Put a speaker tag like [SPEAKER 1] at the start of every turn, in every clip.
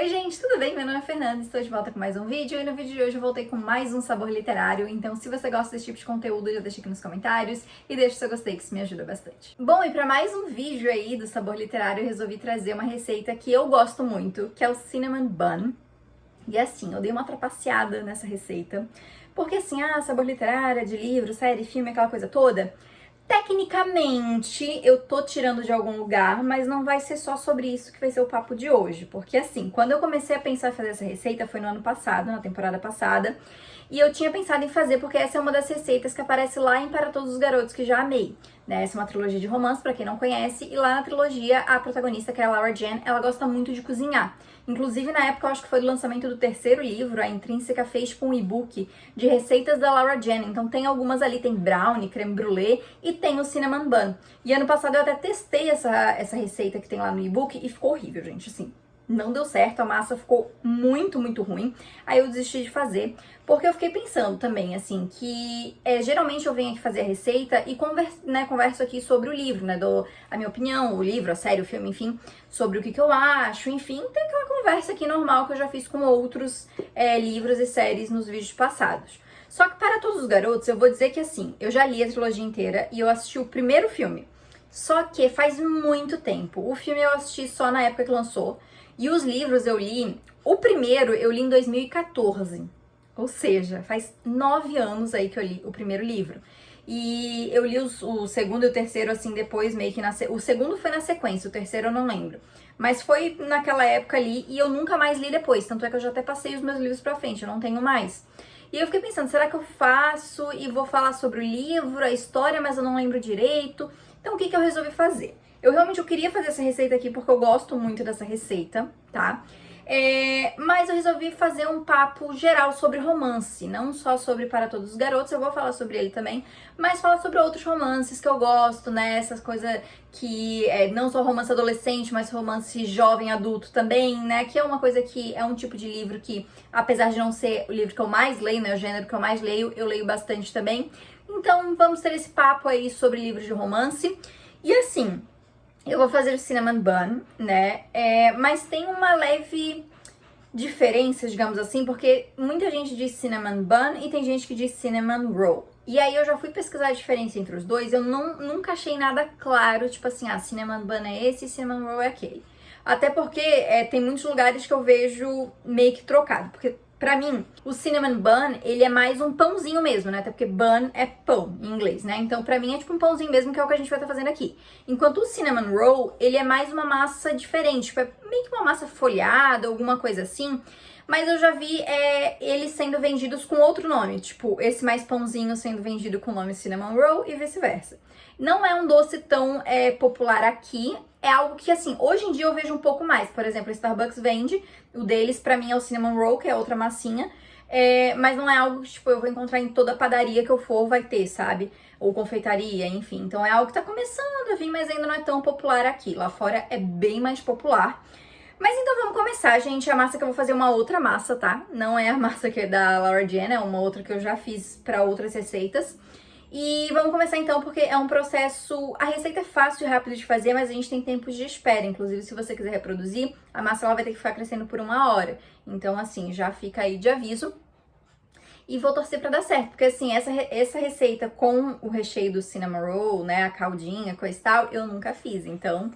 [SPEAKER 1] Oi gente, tudo bem? Meu nome é Fernanda, estou de volta com mais um vídeo e no vídeo de hoje eu voltei com mais um sabor literário, então se você gosta desse tipo de conteúdo já deixa aqui nos comentários e deixa o seu gostei que isso me ajuda bastante. Bom, e para mais um vídeo aí do sabor literário eu resolvi trazer uma receita que eu gosto muito, que é o Cinnamon Bun. E assim, eu dei uma trapaceada nessa receita, porque assim, sabor literário, de livro, série, filme, aquela coisa toda. Tecnicamente, eu tô tirando de algum lugar, mas não vai ser só sobre isso que vai ser o papo de hoje. Porque assim, quando eu comecei a pensar em fazer essa receita, foi no ano passado, na temporada passada, e eu tinha pensado em fazer porque essa é uma das receitas que aparece lá em Para Todos os Garotos que Já Amei. Né? Essa é uma trilogia de romance, pra quem não conhece, e lá na trilogia, a protagonista, que é a Laura Jen, ela gosta muito de cozinhar. Inclusive, na época, eu acho que foi do lançamento do terceiro livro, a Intrínseca fez tipo um e-book de receitas da Laura Jen. Então tem algumas ali, tem brownie, creme brulee e tem o cinnamon bun. E ano passado eu até testei essa receita que tem lá no e-book e ficou horrível, gente, assim. Não deu certo, a massa ficou muito, muito ruim. Aí eu desisti de fazer, porque eu fiquei pensando também, assim, que geralmente eu venho aqui fazer a receita e converso aqui sobre o livro, né, dou a minha opinião, o livro, a série, o filme, enfim, sobre o que eu acho, enfim, tem aquela conversa aqui normal que eu já fiz com outros livros e séries nos vídeos passados. Só que Para Todos os Garotos, eu vou dizer que assim, eu já li a trilogia inteira e eu assisti o primeiro filme. Só que faz muito tempo. O filme eu assisti só na época que lançou. E os livros eu li, o primeiro eu li em 2014, ou seja, faz 9 anos aí que eu li o primeiro livro. E eu li o segundo e o terceiro assim depois, meio que o segundo foi na sequência, o terceiro eu não lembro. Mas foi naquela época ali e eu nunca mais li depois, tanto é que eu já até passei os meus livros pra frente, eu não tenho mais. E eu fiquei pensando, será que eu faço e vou falar sobre o livro, a história, mas eu não lembro direito? Então o que eu resolvi fazer? Eu queria fazer essa receita aqui porque eu gosto muito dessa receita, tá? Mas eu resolvi fazer um papo geral sobre romance, não só sobre Para Todos os Garotos, eu vou falar sobre ele também, mas falar sobre outros romances que eu gosto, né? Essas coisas que não só romance adolescente, mas romance jovem adulto também, né? Que é uma coisa que é um tipo de livro que, apesar de não ser o livro que eu mais leio, né? O gênero que eu mais leio, eu leio bastante também. Então vamos ter esse papo aí sobre livros de romance. E assim, eu vou fazer o cinnamon bun, né? Mas tem uma leve diferença, digamos assim, porque muita gente diz cinnamon bun e tem gente que diz cinnamon roll. E aí eu já fui pesquisar a diferença entre os dois, eu nunca achei nada claro, tipo assim, cinnamon bun é esse e cinnamon roll é aquele. Até porque tem muitos lugares que eu vejo meio que trocado, porque pra mim, o cinnamon bun, ele é mais um pãozinho mesmo, né? Até porque bun é pão em inglês, né? Então, pra mim, é tipo um pãozinho mesmo, que é o que a gente vai estar fazendo aqui. Enquanto o cinnamon roll, ele é mais uma massa diferente. Tipo, é meio que uma massa folhada, alguma coisa assim. Mas eu já vi eles sendo vendidos com outro nome. Tipo, esse mais pãozinho sendo vendido com o nome cinnamon roll e vice-versa. Não é um doce tão popular aqui. É algo que, assim, hoje em dia eu vejo um pouco mais. Por exemplo, a Starbucks vende, o deles pra mim é o cinnamon roll, que é outra massinha. Mas não é algo que, tipo, eu vou encontrar em toda padaria que eu for, vai ter, sabe? Ou confeitaria, enfim. Então é algo que tá começando a vir, mas ainda não é tão popular aqui. Lá fora é bem mais popular. Mas então vamos começar, gente. A massa que eu vou fazer é uma outra massa, tá? Não é a massa que é da Laura Jen, é uma outra que eu já fiz pra outras receitas. E vamos começar então, porque é um processo... A receita é fácil e rápido de fazer, mas a gente tem tempos de espera. Inclusive, se você quiser reproduzir, a massa ela vai ter que ficar crescendo por 1 hora. Então, assim, já fica aí de aviso. E vou torcer pra dar certo, porque assim, essa receita com o recheio do cinnamon roll, né, a caldinha, coisa e tal, eu nunca fiz. Então,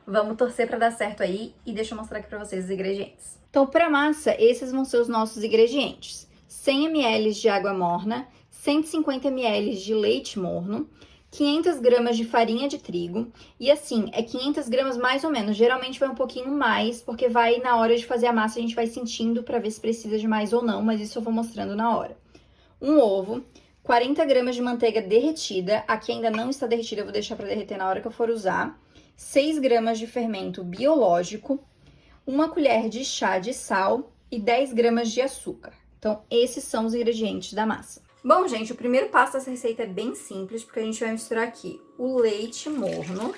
[SPEAKER 1] vamos torcer pra dar certo aí e deixa eu mostrar aqui pra vocês os ingredientes. Então, pra massa, esses vão ser os nossos ingredientes. 100 ml de água morna, 150 ml de leite morno, 500 gramas de farinha de trigo, e assim, 500 gramas mais ou menos, geralmente vai um pouquinho mais, porque vai na hora de fazer a massa, a gente vai sentindo pra ver se precisa de mais ou não, mas isso eu vou mostrando na hora. Um ovo, 40 gramas de manteiga derretida, aqui ainda não está derretida, eu vou deixar pra derreter na hora que eu for usar, 6 gramas de fermento biológico, 1 colher de chá de sal e 10 gramas de açúcar. Então, esses são os ingredientes da massa. Bom, gente, o primeiro passo dessa receita é bem simples, porque a gente vai misturar aqui o leite morno,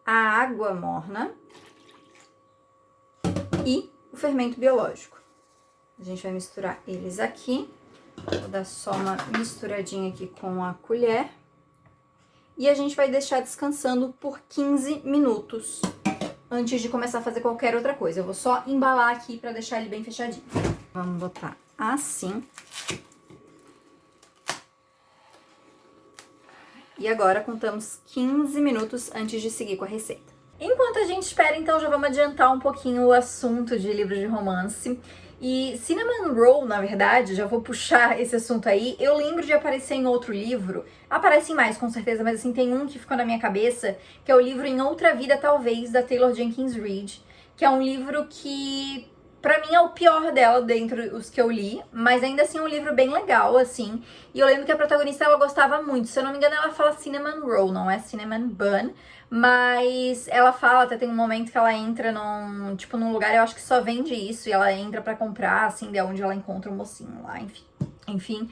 [SPEAKER 1] a água morna e o fermento biológico. A gente vai misturar eles aqui. Vou dar só uma misturadinha aqui com a colher. E a gente vai deixar descansando por 15 minutos. antes de começar a fazer qualquer outra coisa. Eu vou só embalar aqui pra deixar ele bem fechadinho. Vamos botar assim. E agora contamos 15 minutos antes de seguir com a receita. Enquanto a gente espera, então, já vamos adiantar um pouquinho o assunto de livros de romance. E Cinnamon Roll, na verdade, já vou puxar esse assunto aí. Eu lembro de aparecer em outro livro. Aparecem mais, com certeza, mas assim, tem um que ficou na minha cabeça, que é o livro Em Outra Vida, Talvez, da Taylor Jenkins Reid, que é um livro que, pra mim, é o pior dela dentre os que eu li, mas ainda assim é um livro bem legal, assim. E eu lembro que a protagonista, ela gostava muito. Se eu não me engano, ela fala Cinnamon Roll, não é Cinnamon Bun. Mas ela fala, até tem um momento que ela entra num lugar, eu acho que só vende isso, e ela entra pra comprar, assim, de onde ela encontra o mocinho lá, enfim.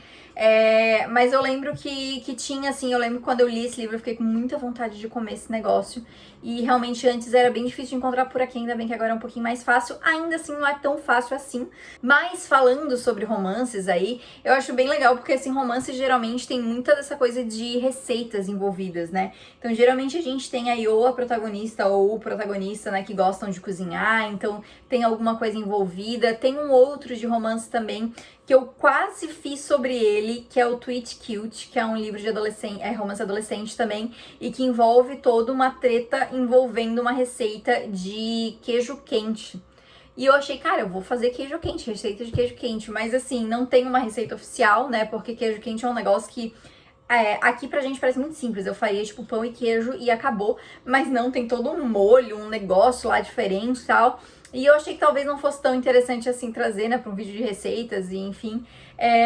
[SPEAKER 1] Mas eu lembro que tinha, assim, eu lembro que quando eu li esse livro, eu fiquei com muita vontade de comer esse negócio. E realmente antes era bem difícil de encontrar por aqui, ainda bem que agora é um pouquinho mais fácil. Ainda assim, não é tão fácil assim. Mas falando sobre romances aí, eu acho bem legal, porque assim, romances geralmente tem muita dessa coisa de receitas envolvidas, né? Então, geralmente a gente tem aí ou a protagonista ou o protagonista, né, que gostam de cozinhar, então tem alguma coisa envolvida. Tem um outro de romance também que eu quase fiz sobre ele, que é o Tweet Cute, que é um livro de adolescente, romance adolescente também, e que envolve toda uma treta envolvendo uma receita de queijo quente. E eu achei, cara, eu vou fazer queijo quente, receita de queijo quente, mas assim, não tem uma receita oficial, né, porque queijo quente é um negócio que aqui pra gente parece muito simples. Eu faria tipo pão e queijo e acabou, mas não, tem todo um molho, um negócio lá diferente e tal. E eu achei que talvez não fosse tão interessante assim trazer, né, pra um vídeo de receitas e enfim.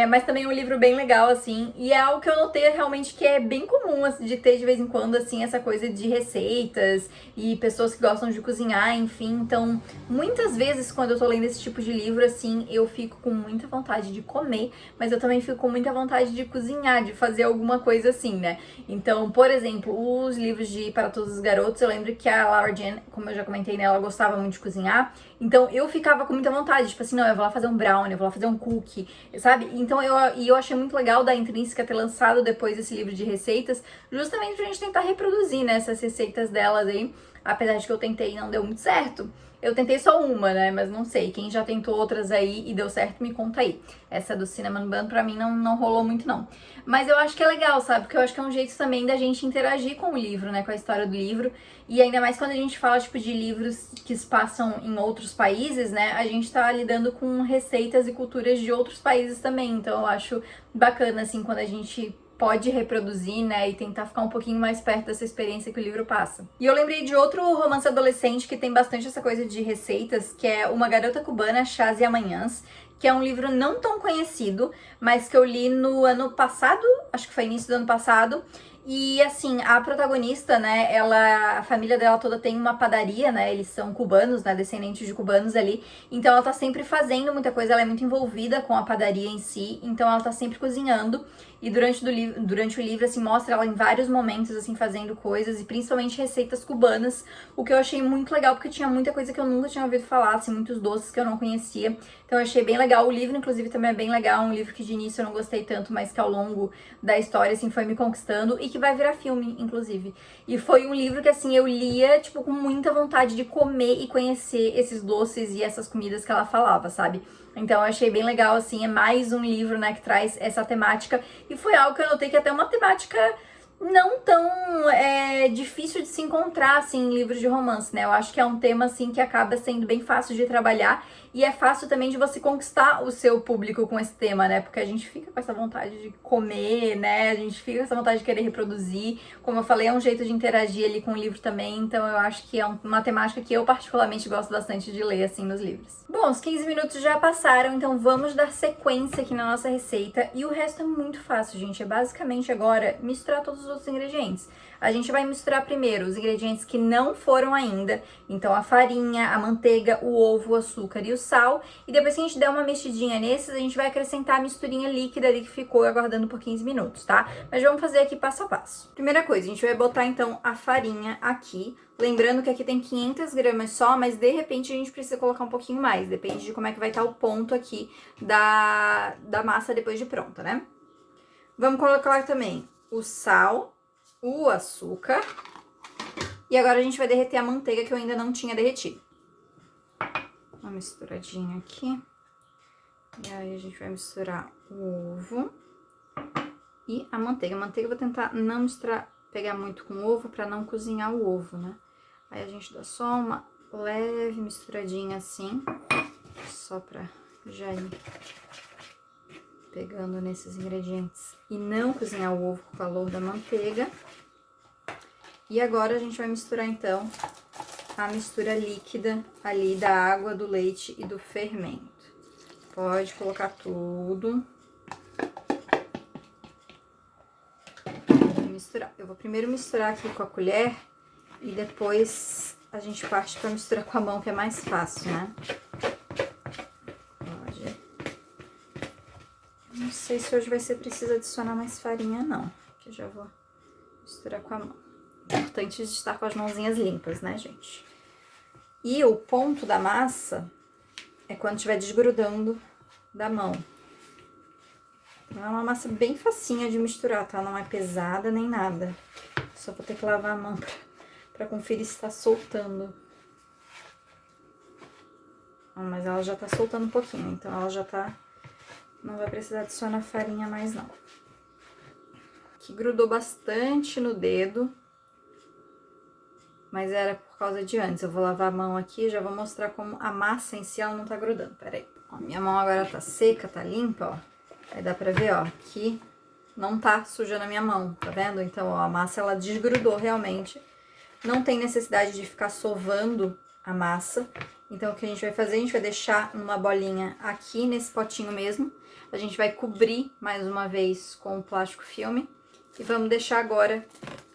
[SPEAKER 1] Mas também é um livro bem legal, assim, e é algo que eu notei realmente que é bem comum assim, de ter de vez em quando, assim, essa coisa de receitas e pessoas que gostam de cozinhar, enfim. Então, muitas vezes quando eu tô lendo esse tipo de livro, assim, eu fico com muita vontade de comer, mas eu também fico com muita vontade de cozinhar, de fazer alguma coisa assim, né? Então, por exemplo, os livros de Para Todos os Garotos, eu lembro que a Laura Jen, como eu já comentei, né, ela gostava muito de cozinhar, então eu ficava com muita vontade, tipo assim, não, eu vou lá fazer um brownie, eu vou lá fazer um cookie, sabe? Então eu achei muito legal da Intrínseca ter lançado depois esse livro de receitas, justamente pra gente tentar reproduzir, né, essas receitas delas aí, apesar de que eu tentei e não deu muito certo. Eu tentei só uma, né, mas não sei, quem já tentou outras aí e deu certo, me conta aí. Essa do Cinnamon Bun pra mim não rolou muito não. Mas eu acho que é legal, sabe, porque eu acho que é um jeito também da gente interagir com o livro, né, com a história do livro, e ainda mais quando a gente fala, tipo, de livros que se passam em outros países, né, a gente tá lidando com receitas e culturas de outros países também, então eu acho bacana, assim, quando a gente pode reproduzir, né, e tentar ficar um pouquinho mais perto dessa experiência que o livro passa. E eu lembrei de outro romance adolescente que tem bastante essa coisa de receitas, que é Uma Garota Cubana, Chás e Amanhãs, que é um livro não tão conhecido, mas que eu li no ano passado, acho que foi início do ano passado. E assim, a protagonista, né, a família dela toda tem uma padaria, né, eles são cubanos, né, descendentes de cubanos ali, então ela tá sempre fazendo muita coisa, ela é muito envolvida com a padaria em si, então ela tá sempre cozinhando, e durante o livro, assim, mostra ela em vários momentos, assim, fazendo coisas, e principalmente receitas cubanas, o que eu achei muito legal, porque tinha muita coisa que eu nunca tinha ouvido falar, assim, muitos doces que eu não conhecia, então eu achei bem legal. O livro, inclusive, também é bem legal, um livro que de início eu não gostei tanto, mas que ao longo da história, assim, foi me conquistando, e que vai virar filme, inclusive. E foi um livro que, assim, eu lia, tipo, com muita vontade de comer e conhecer esses doces e essas comidas que ela falava, sabe? Então eu achei bem legal, assim, é mais um livro, né, que traz essa temática, e foi algo que eu notei que é até uma temática não tão difícil de se encontrar, assim, em livros de romance, né? Eu acho que é um tema, assim, que acaba sendo bem fácil de trabalhar e é fácil também de você conquistar o seu público com esse tema, né? Porque a gente fica com essa vontade de comer, né? A gente fica com essa vontade de querer reproduzir. Como eu falei, é um jeito de interagir ali com o livro também, então eu acho que é uma temática que eu particularmente gosto bastante de ler, assim, nos livros. Bom, os 15 minutos já passaram, então vamos dar sequência aqui na nossa receita e o resto é muito fácil, gente. É basicamente agora misturar todos os outros ingredientes. A gente vai misturar primeiro os ingredientes que não foram ainda, então a farinha, a manteiga, o ovo, o açúcar e o sal, e depois que a gente der uma mexidinha nesses, a gente vai acrescentar a misturinha líquida ali que ficou aguardando por 15 minutos, tá? Mas vamos fazer aqui passo a passo. Primeira coisa, a gente vai botar então a farinha aqui, lembrando que aqui tem 500 gramas só, mas de repente a gente precisa colocar um pouquinho mais, depende de como é que vai estar o ponto aqui da massa depois de pronta, né? Vamos colocar também o sal, o açúcar E agora a gente vai derreter a manteiga que eu ainda não tinha derretido. Uma misturadinha aqui. E aí a gente vai misturar o ovo e a manteiga. A manteiga eu vou tentar não misturar, pegar muito com o ovo pra não cozinhar o ovo, né? Aí a gente dá só uma leve misturadinha assim, só pra já ir pegando nesses ingredientes e não cozinhar o ovo com o calor da manteiga. E agora a gente vai misturar então a mistura líquida ali da água, do leite e do fermento. Pode colocar tudo. Vou misturar. Eu vou primeiro misturar aqui com a colher e depois a gente parte para misturar com a mão, que é mais fácil, né? Pode. Não sei se hoje vai ser preciso adicionar mais farinha, não. Que eu já vou misturar com a mão. Importante de estar com as mãozinhas limpas, né, gente? E o ponto da massa é quando estiver desgrudando da mão. Então, é uma massa bem facinha de misturar, tá? Não é pesada nem nada. Só vou ter que lavar a mão pra conferir se tá soltando. Mas ela já tá soltando um pouquinho, então ela já tá... Não vai precisar adicionar farinha mais, não. Aqui grudou bastante no dedo. Mas era por causa de antes. Eu vou lavar a mão aqui e já vou mostrar como a massa em si ela não tá grudando. Pera aí. Ó, minha mão agora tá seca, tá limpa, ó. Aí dá pra ver, ó, que não tá sujando a minha mão, tá vendo? Então, ó, a massa ela desgrudou realmente. Não tem necessidade de ficar sovando a massa. Então, o que a gente vai fazer? A gente vai deixar numa bolinha aqui nesse potinho mesmo. A gente vai cobrir mais uma vez com o plástico filme. E vamos deixar agora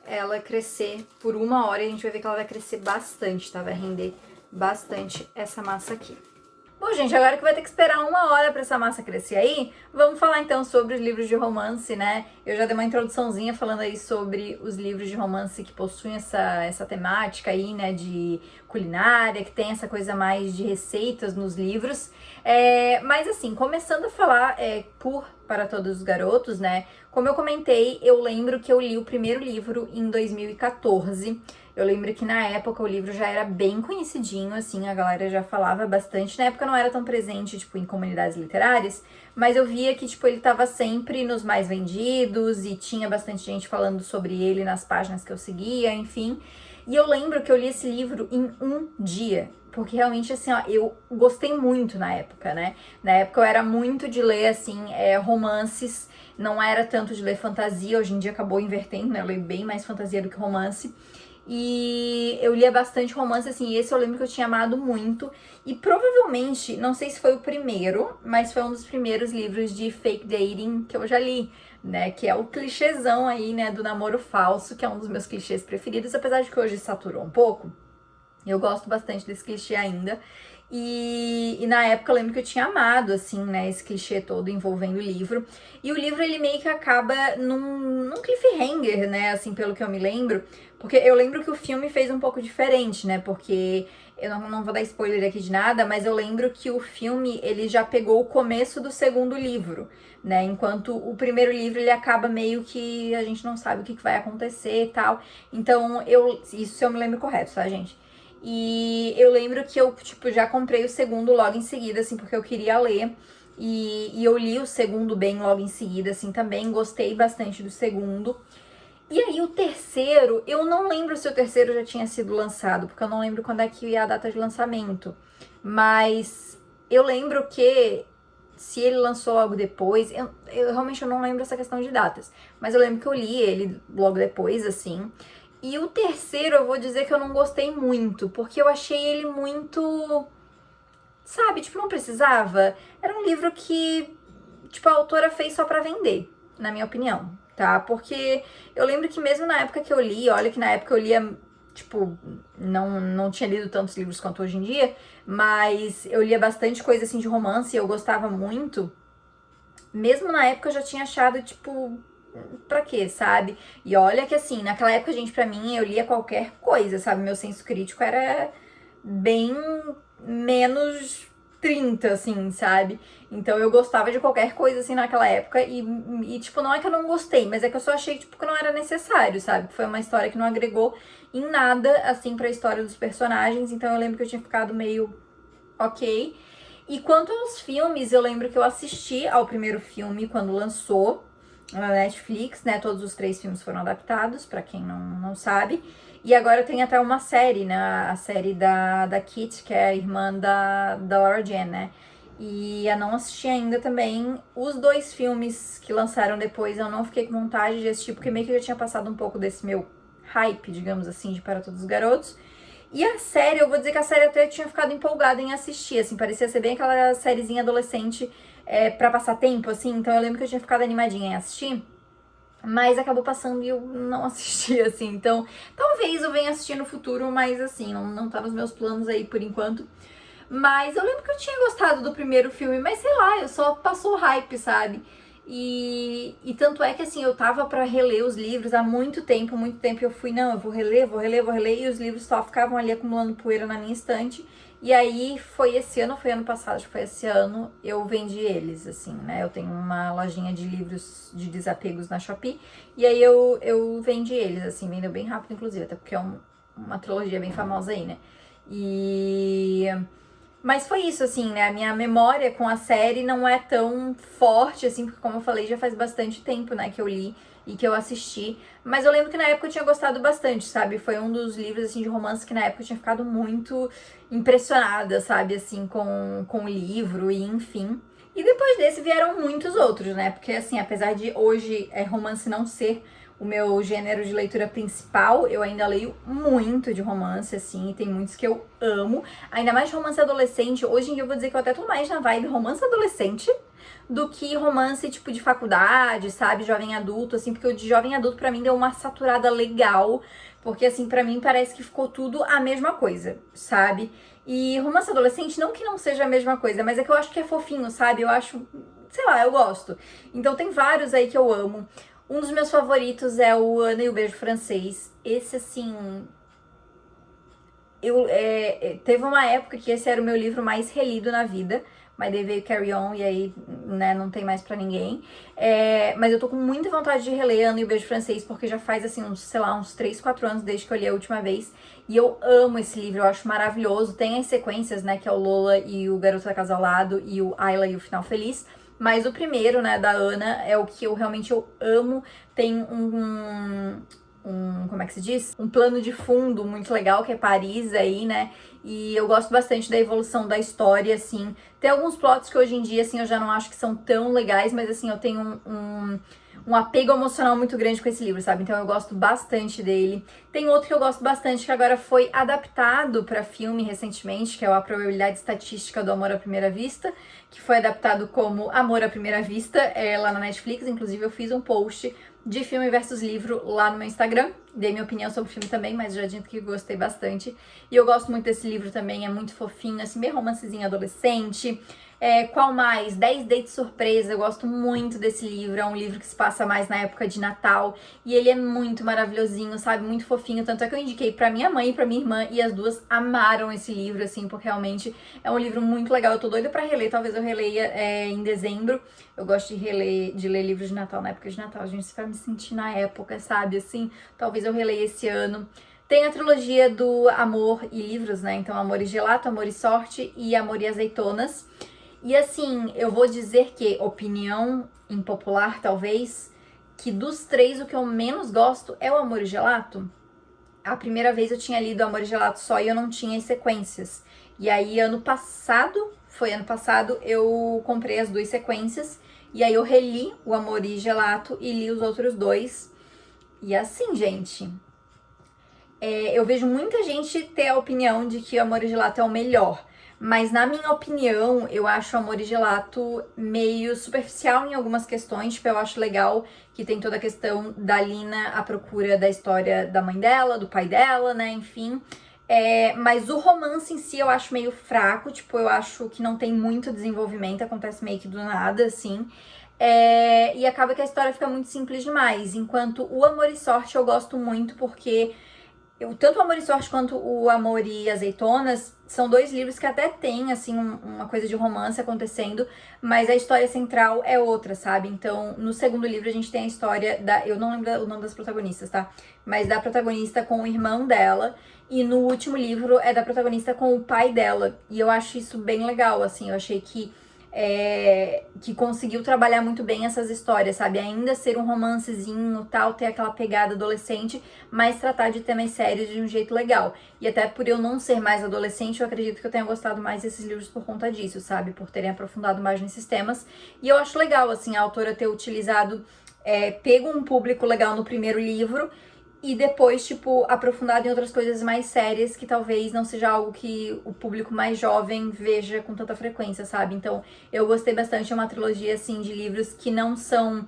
[SPEAKER 1] ela crescer por 1 hora e a gente vai ver que ela vai crescer bastante, tá? Vai render bastante essa massa aqui. Bom, gente, agora que vai ter que esperar 1 hora pra essa massa crescer aí, vamos falar então sobre os livros de romance, né? Eu já dei uma introduçãozinha falando aí sobre os livros de romance que possuem essa temática aí, né, de culinária, que tem essa coisa mais de receitas nos livros. Mas assim, começando a falar Para Todos os Garotos, né? Como eu comentei, eu lembro que eu li o primeiro livro em 2014. Eu lembro que na época o livro já era bem conhecidinho, assim, a galera já falava bastante. Na época não era tão presente, tipo, em comunidades literárias, mas eu via que, tipo, ele tava sempre nos mais vendidos e tinha bastante gente falando sobre ele nas páginas que eu seguia, enfim. E eu lembro que eu li esse livro em 1 dia, porque realmente, assim, ó, eu gostei muito na época, né? Na época eu era muito de ler, assim, romances, não era tanto de ler fantasia, hoje em dia acabou invertendo, né? Eu leio bem mais fantasia do que romance. E eu lia bastante romance, assim, e esse eu lembro que eu tinha amado muito. E provavelmente, não sei se foi o primeiro, mas foi um dos primeiros livros de fake dating que eu já li, né? Que é o clichêzão aí, né, do namoro falso, que é um dos meus clichês preferidos, apesar de que hoje saturou um pouco. Eu gosto bastante desse clichê ainda. E na época eu lembro que eu tinha amado, assim, né, esse clichê todo envolvendo o livro. E o livro, ele meio que acaba num cliffhanger, né, assim, pelo que eu me lembro. Porque eu lembro que o filme fez um pouco diferente, né, porque eu não vou dar spoiler aqui de nada, mas eu lembro que o filme, ele já pegou o começo do segundo livro, né, enquanto o primeiro livro, ele acaba meio que a gente não sabe o que vai acontecer e tal. Então, isso se eu me lembro correto, tá, gente? E eu lembro que eu, tipo, já comprei o segundo logo em seguida, assim, porque eu queria ler. E eu li o segundo bem logo em seguida, assim, também. Gostei bastante do segundo. E aí o terceiro, eu não lembro se o terceiro já tinha sido lançado, porque eu não lembro quando é que é a data de lançamento. Mas eu lembro que se ele lançou logo depois, eu realmente não lembro essa questão de datas. Mas eu lembro que eu li ele logo depois, assim. E o terceiro, eu vou dizer que eu não gostei muito, porque eu achei ele muito... Sabe, tipo, não precisava. Era um livro que, tipo, a autora fez só pra vender, na minha opinião, tá? Porque eu lembro que mesmo na época que eu li, olha que na época eu lia, tipo, não tinha lido tantos livros quanto hoje em dia, mas eu lia bastante coisa, assim, de romance e eu gostava muito. Mesmo na época eu já tinha achado, tipo... Pra quê, sabe? E olha que assim, naquela época, gente, pra mim, eu lia qualquer coisa, sabe? Meu senso crítico era bem menos 30, assim, sabe? Então eu gostava de qualquer coisa, assim, naquela época e, tipo, não é que eu não gostei, mas é que eu só achei, tipo, que não era necessário, sabe? Foi uma história que não agregou em nada, assim, pra história dos personagens, então eu lembro que eu tinha ficado meio ok. E quanto aos filmes, eu lembro que eu assisti ao primeiro filme quando lançou na Netflix, né? Todos os 3 filmes foram adaptados, pra quem não sabe. E agora tem até uma série, né? A série da Kit, que é a irmã da Laura Jen, né? E eu não assisti ainda também. Os 2 filmes que lançaram depois, eu não fiquei com vontade de assistir, porque meio que eu já tinha passado um pouco desse meu hype, digamos assim, de Para Todos os Garotos. E a série, eu vou dizer que a série até eu tinha ficado empolgada em assistir, assim, parecia ser bem aquela sériezinha adolescente pra passar tempo, assim, então eu lembro que eu tinha ficado animadinha em assistir, mas acabou passando e eu não assisti, assim, então talvez eu venha assistir no futuro, mas assim, não tá nos meus planos aí por enquanto. Mas eu lembro que eu tinha gostado do primeiro filme, mas sei lá, eu só passou o hype, sabe? E tanto é que assim, eu tava pra reler os livros há muito tempo, eu fui, não, eu vou reler, e os livros só ficavam ali acumulando poeira na minha estante. E aí foi esse ano, foi ano passado, acho que foi esse ano, eu vendi eles, assim, né? Eu tenho uma lojinha de livros de desapegos na Shopee, e aí eu vendi eles, assim, vendeu bem rápido, inclusive, até porque é uma trilogia bem famosa aí, né? E mas foi isso, assim, né? A minha memória com a série não é tão forte, assim, porque como eu falei, já faz bastante tempo, né, que eu li e que eu assisti. Mas eu lembro que na época eu tinha gostado bastante, sabe? Foi um dos livros, assim, de romance que na época eu tinha ficado muito impressionada, sabe? Assim, com o livro e enfim. E depois desse vieram muitos outros, né? Porque, assim, apesar de hoje romance não ser o meu gênero de leitura principal, eu ainda leio muito de romance, assim, e tem muitos que eu amo. Ainda mais de romance adolescente. Hoje em dia eu vou dizer que eu até tô mais na vibe romance adolescente do que romance, tipo, de faculdade, sabe? Jovem adulto, assim, porque o de jovem adulto pra mim deu uma saturada legal, porque, assim, pra mim parece que ficou tudo a mesma coisa, sabe? E romance adolescente, não que não seja a mesma coisa, mas é que eu acho que é fofinho, sabe? Eu acho, sei lá, eu gosto. Então tem vários aí que eu amo. Um dos meus favoritos é o Ana e o Beijo Francês. Esse, assim, teve uma época que esse era o meu livro mais relido na vida, mas daí veio Carry On e aí, né, não tem mais pra ninguém. Mas eu tô com muita vontade de reler Ana e o Beijo Francês, porque já faz, assim, uns 3, 4 anos desde que eu li a última vez. E eu amo esse livro, eu acho maravilhoso. Tem as sequências, né, que é o Lola e o Garoto da Casa ao Lado e o Ayla e o Final Feliz. Mas o primeiro, né, da Ana, é o que eu realmente amo. Tem como é que se diz? Um plano de fundo muito legal, que é Paris aí, né? E eu gosto bastante da evolução da história, assim. Tem alguns plots que hoje em dia, assim, eu já não acho que são tão legais, mas, assim, eu tenho um apego emocional muito grande com esse livro, sabe? Então eu gosto bastante dele. Tem outro que eu gosto bastante, que agora foi adaptado para filme recentemente, que é o A Probabilidade Estatística do Amor à Primeira Vista, que foi adaptado como Amor à Primeira Vista, lá na Netflix. Inclusive eu fiz um post de filme versus livro lá no meu Instagram. Dei minha opinião sobre o filme também, mas já dito que gostei bastante. E eu gosto muito desse livro também, é muito fofinho, assim, meio romancezinho adolescente. Qual mais? 10 Dates Surpresa, eu gosto muito desse livro, é um livro que se passa mais na época de Natal, e ele é muito maravilhosinho, sabe, muito fofinho, tanto é que eu indiquei pra minha mãe e pra minha irmã, e as duas amaram esse livro, assim, porque realmente é um livro muito legal. Eu tô doida pra reler, talvez eu releia em dezembro. Eu gosto de ler livros de Natal na época de Natal, gente, pra me sentir na época, sabe, assim, talvez eu releia esse ano. Tem a trilogia do Amor e Livros, né, então Amor e Gelato, Amor e Sorte e Amor e Azeitonas. E assim, eu vou dizer que, opinião impopular talvez, que dos 3 o que eu menos gosto é o Amor e Gelato. A primeira vez eu tinha lido Amor e Gelato só e eu não tinha as sequências. E aí ano passado, eu comprei as 2 sequências. E aí eu reli o Amor e Gelato e li os outros 2. E assim, gente, eu vejo muita gente ter a opinião de que o Amor e Gelato é o melhor. Mas na minha opinião, eu acho Amor e Gelato meio superficial em algumas questões. Tipo, eu acho legal que tem toda a questão da Lina à procura da história da mãe dela, do pai dela, né, enfim. Mas o romance em si eu acho meio fraco, tipo, eu acho que não tem muito desenvolvimento, acontece meio que do nada, assim. E acaba que a história fica muito simples demais. Enquanto o Amor e Sorte eu gosto muito porque Tanto o Amor e Sorte quanto o Amor e Azeitonas são 2 livros que até tem, assim, uma coisa de romance acontecendo, mas a história central é outra, sabe? Então, no segundo livro a gente tem a história da... Eu não lembro o nome das protagonistas, tá? Mas da protagonista com o irmão dela, e no último livro é da protagonista com o pai dela. E eu acho isso bem legal, assim, eu achei que conseguiu trabalhar muito bem essas histórias, sabe? Ainda ser um romancezinho, tal, ter aquela pegada adolescente, mas tratar de temas sérios de um jeito legal. E até por eu não ser mais adolescente, eu acredito que eu tenha gostado mais desses livros por conta disso, sabe? Por terem aprofundado mais nesses temas. E eu acho legal, assim, a autora ter utilizado, pego um público legal no primeiro livro e depois, tipo, aprofundado em outras coisas mais sérias que talvez não seja algo que o público mais jovem veja com tanta frequência, sabe? Então, eu gostei bastante, é uma trilogia, assim, de livros que não são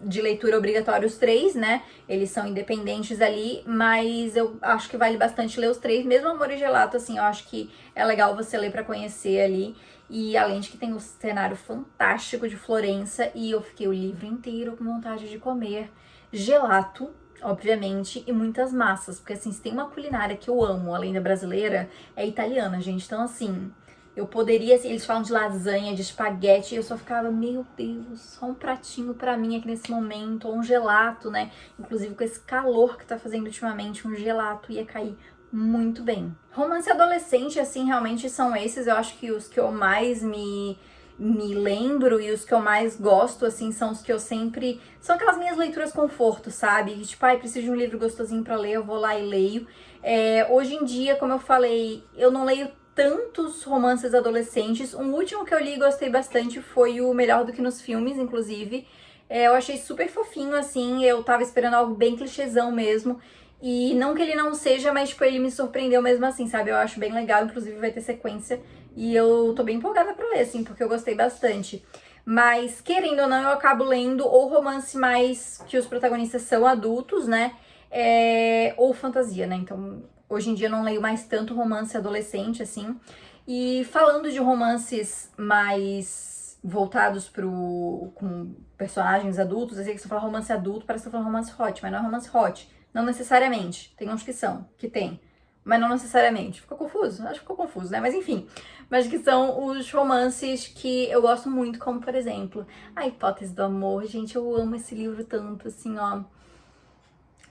[SPEAKER 1] de leitura obrigatória os 3, né? Eles são independentes ali, mas eu acho que vale bastante ler os 3, mesmo Amor e Gelato, assim, eu acho que é legal você ler pra conhecer ali. E além de que tem um cenário fantástico de Florença, e eu fiquei o livro inteiro com vontade de comer gelato, obviamente, e muitas massas, porque assim, se tem uma culinária que eu amo, além da brasileira, é italiana, gente. Então, assim, eu poderia, assim, eles falam de lasanha, de espaguete, e eu só ficava, meu Deus, só um pratinho pra mim aqui nesse momento, ou um gelato, né? Inclusive, com esse calor que tá fazendo ultimamente, um gelato ia cair muito bem. Romance adolescente, assim, realmente são esses, eu acho que os que eu mais me lembro e os que eu mais gosto, assim, são os que eu sempre... São aquelas minhas leituras conforto, sabe? Tipo, ai, preciso de um livro gostosinho pra ler, eu vou lá e leio. Hoje em dia, como eu falei, eu não leio tantos romances adolescentes. Um último que eu li e gostei bastante foi o Melhor do que nos Filmes, inclusive. Eu achei super fofinho, assim, eu tava esperando algo bem clichêzão mesmo. E não que ele não seja, mas, tipo, ele me surpreendeu mesmo assim, sabe? Eu acho bem legal, inclusive vai ter sequência. E eu tô bem empolgada pra ler, assim, porque eu gostei bastante. Mas, querendo ou não, eu acabo lendo ou romance mais que os protagonistas são adultos, né? Ou fantasia, né? Então, hoje em dia eu não leio mais tanto romance adolescente, assim. E falando de romances mais voltados com personagens adultos, eu sei que se eu falar romance adulto, parece que eu tô falando romance hot, mas não é romance hot. Não necessariamente. Tem uns que são, que tem. Mas não necessariamente. Ficou confuso? Acho que ficou confuso, né? Mas enfim. Mas que são os romances que eu gosto muito, como por exemplo, A Hipótese do Amor. Gente, eu amo esse livro tanto, assim, ó.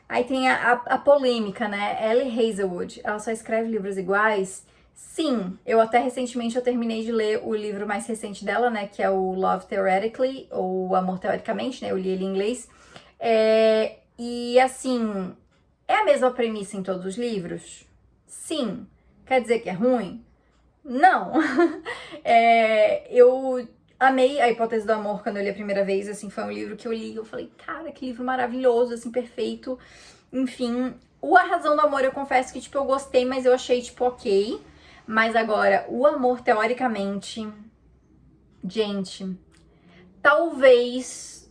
[SPEAKER 1] Aí tem a polêmica, né? Ellie Hazelwood, ela só escreve livros iguais? Sim, eu até recentemente eu terminei de ler o livro mais recente dela, né? Que é o Love Theoretically, ou Amor Teoricamente, né? Eu li ele em inglês. E assim, é a mesma premissa em todos os livros? Sim. Quer dizer que é ruim? Não. Eu amei A Hipótese do Amor quando eu li a primeira vez, assim, foi um livro que eu li e eu falei, cara, que livro maravilhoso, assim, perfeito. Enfim, o A Razão do Amor eu confesso que, tipo, eu gostei, mas eu achei, tipo, ok. Mas agora, o amor, teoricamente, gente, talvez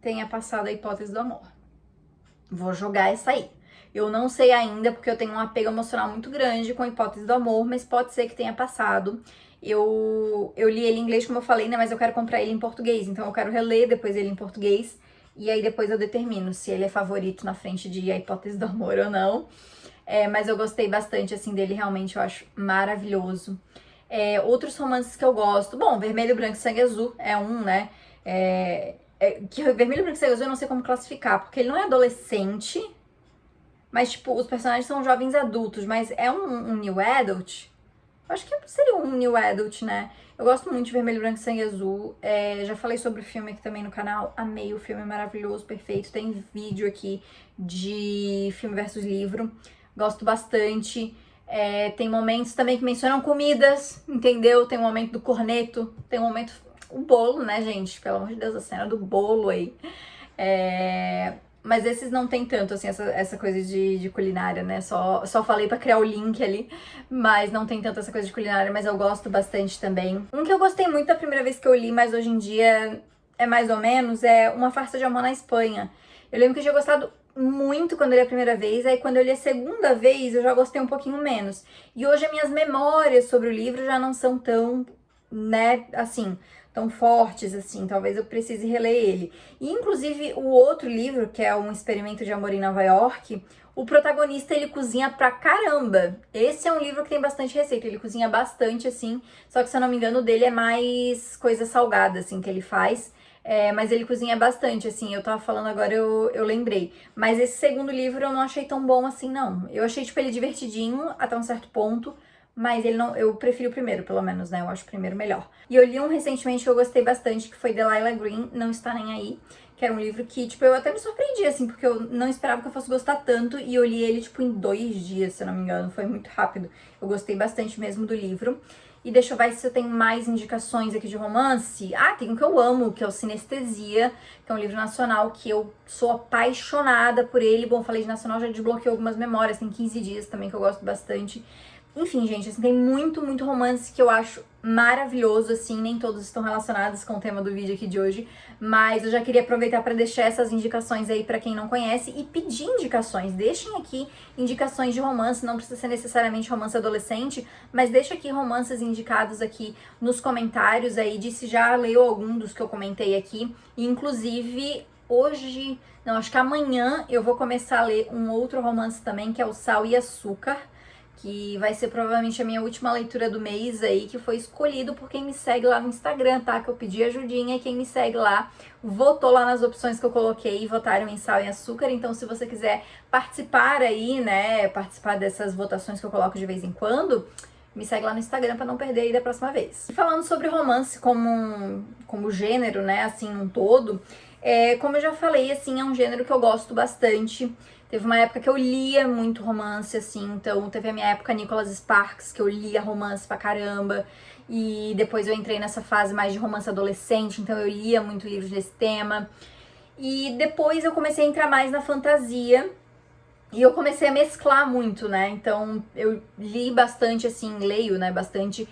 [SPEAKER 1] tenha passado A Hipótese do Amor. Vou jogar essa aí. Eu não sei ainda, porque eu tenho um apego emocional muito grande com A Hipótese do Amor, mas pode ser que tenha passado. Eu li ele em inglês, como eu falei, né? Mas eu quero comprar ele em português, então eu quero reler depois ele em português. E aí depois eu determino se ele é favorito na frente de A Hipótese do Amor ou não. Mas eu gostei bastante, assim, dele, realmente eu acho maravilhoso. Outros romances que eu gosto... Bom, Vermelho, Branco e Sangue Azul é um, né? Que Vermelho, Branco e Sangue Azul eu não sei como classificar, porque ele não é adolescente, mas, tipo, os personagens são jovens adultos, mas é um new adult? Eu acho que seria um new adult, né? Eu gosto muito de Vermelho, Branco e Sangue Azul. Já falei sobre o filme aqui também no canal. Amei o filme, maravilhoso, perfeito. Tem vídeo aqui de filme versus livro. Gosto bastante. Tem momentos também que mencionam comidas, entendeu? Tem o momento do corneto, tem o momento... O bolo, né, gente? Pelo amor de Deus, a cena do bolo aí. Mas esses não tem tanto, assim, essa coisa de culinária, né? Só falei pra criar o link ali, mas não tem tanto essa coisa de culinária, mas eu gosto bastante também. Um que eu gostei muito da primeira vez que eu li, mas hoje em dia é mais ou menos, é Uma Farsa de Amor na Espanha. Eu lembro que eu tinha gostado muito quando eu li a primeira vez, aí quando eu li a segunda vez eu já gostei um pouquinho menos. E hoje as minhas memórias sobre o livro já não são tão, né, assim... tão fortes, assim, talvez eu precise reler ele. E, inclusive, o outro livro, que é Um Experimento de Amor em Nova York, o protagonista, ele cozinha pra caramba. Esse é um livro que tem bastante receita, ele cozinha bastante, assim, só que, se eu não me engano, o dele é mais coisa salgada, assim, que ele faz. Mas ele cozinha bastante, assim, eu tava falando agora, eu lembrei. Mas esse segundo livro eu não achei tão bom assim, não. Eu achei, tipo, ele divertidinho até um certo ponto, mas ele não, eu prefiro o primeiro, pelo menos, né? Eu acho o primeiro melhor. E eu li um recentemente que eu gostei bastante, que foi Delilah Green, Não Está Nem Aí, que era um livro que, tipo, eu até me surpreendi, assim, porque eu não esperava que eu fosse gostar tanto, e eu li ele, tipo, em 2 dias, se eu não me engano, foi muito rápido. Eu gostei bastante mesmo do livro. E deixa eu ver se eu tenho mais indicações aqui de romance. Ah, tem um que eu amo, que é o Sinestesia, que é um livro nacional que eu sou apaixonada por ele. Bom, falei de nacional, já desbloqueei algumas memórias, tem 15 dias também que eu gosto bastante. Enfim, gente, assim, tem muito romance que eu acho maravilhoso, assim, nem todos estão relacionados com o tema do vídeo aqui de hoje, mas eu já queria aproveitar para deixar essas indicações aí para quem não conhece e pedir indicações. Deixem aqui indicações de romance, não precisa ser necessariamente romance adolescente, mas deixa aqui romances indicados aqui nos comentários aí de se já leu algum dos que eu comentei aqui, e inclusive hoje, não, acho que amanhã eu vou começar a ler um outro romance também, que é o Sal e Açúcar, que vai ser provavelmente a minha última leitura do mês aí, que foi escolhido por quem me segue lá no Instagram, tá? Que eu pedi ajudinha e quem me segue lá votou lá nas opções que eu coloquei e votaram em Sal e Açúcar. Então, se você quiser participar aí, né, participar dessas votações que eu coloco de vez em quando, me segue lá no Instagram pra não perder aí da próxima vez. E falando sobre romance como gênero, né, assim, um todo, como eu já falei, assim, é um gênero que eu gosto bastante. Teve uma época que eu lia muito romance, assim, então teve a minha época Nicholas Sparks, que eu lia romance pra caramba, e depois eu entrei nessa fase mais de romance adolescente, então eu lia muito livros desse tema. E depois eu comecei a entrar mais na fantasia, e eu comecei a mesclar muito, né? Então eu li bastante, assim, leio, né? Bastante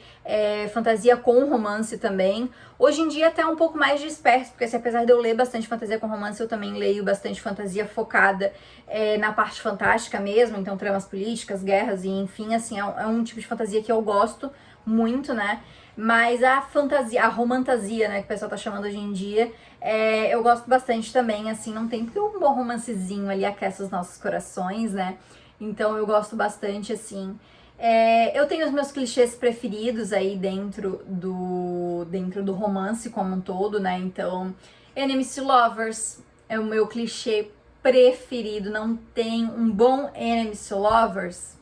[SPEAKER 1] fantasia com romance também. Hoje em dia até um pouco mais disperso, porque assim, apesar de eu ler bastante fantasia com romance, eu também leio bastante fantasia focada na parte fantástica mesmo. Então tramas políticas, guerras e enfim, assim, é um tipo de fantasia que eu gosto muito, né? Mas a fantasia, a romantasia, né, que o pessoal tá chamando hoje em dia, eu gosto bastante também, assim, não tem porque um bom romancezinho ali aquece os nossos corações, né? Então eu gosto bastante, assim. Eu tenho os meus clichês preferidos aí dentro do romance como um todo, né? Então, Enemies to Lovers é o meu clichê preferido. Não tem um bom Enemies to Lovers,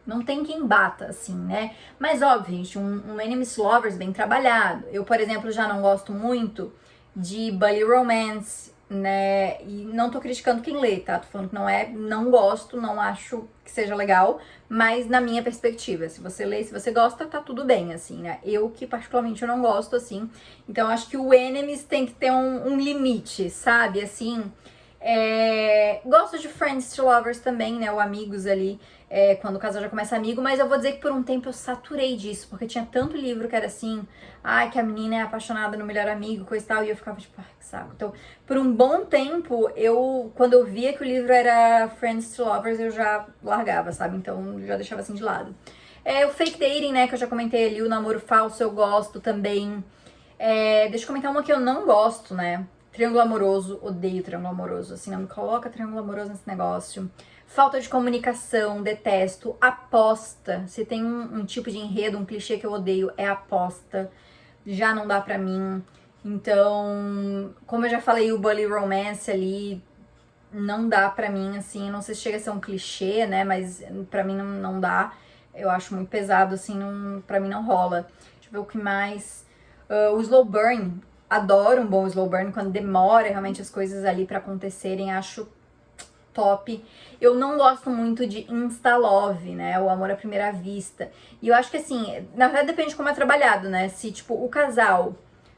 [SPEAKER 1] não tem quem bata, assim, né? Mas, óbvio, gente, um Enemies to Lovers bem trabalhado. Eu, por exemplo, já não gosto muito de Buddy Romance, né? E não tô criticando quem lê, tá? Tô falando que não gosto, não acho que seja legal, mas na minha perspectiva, se você lê, se você gosta, tá tudo bem, assim, né? Eu que particularmente eu não gosto, assim, então acho que o Enemies tem que ter um limite, sabe? Assim, gosto de Friends to Lovers também, né? O Amigos ali, quando o casal já começa amigo, mas eu vou dizer que por um tempo eu saturei disso, porque tinha tanto livro que era assim, que a menina é apaixonada no melhor amigo, coisa e tal, e eu ficava tipo, que saco. Então, por um bom tempo, quando eu via que o livro era Friends to Lovers, eu já largava, sabe? Então, já deixava assim de lado. O fake dating, né, que eu já comentei ali, o namoro falso eu gosto também. Deixa eu comentar uma que eu não gosto, né? Triângulo amoroso, odeio triângulo amoroso, assim, não me coloca triângulo amoroso nesse negócio. Falta de comunicação, detesto. Aposta, se tem um tipo de enredo, um clichê que eu odeio, é aposta. Já não dá pra mim. Então, como eu já falei, o Bully Romance ali não dá pra mim, assim, não sei se chega a ser um clichê, né, mas pra mim não dá. Eu acho muito pesado, assim, pra mim não rola. Deixa eu ver o que mais. O slow burn, adoro um bom slow burn, quando demora realmente as coisas ali pra acontecerem, acho top. Eu não gosto muito de insta-love, né? O amor à primeira vista. E eu acho que assim, na verdade depende de como é trabalhado, né? Se, tipo, o casal,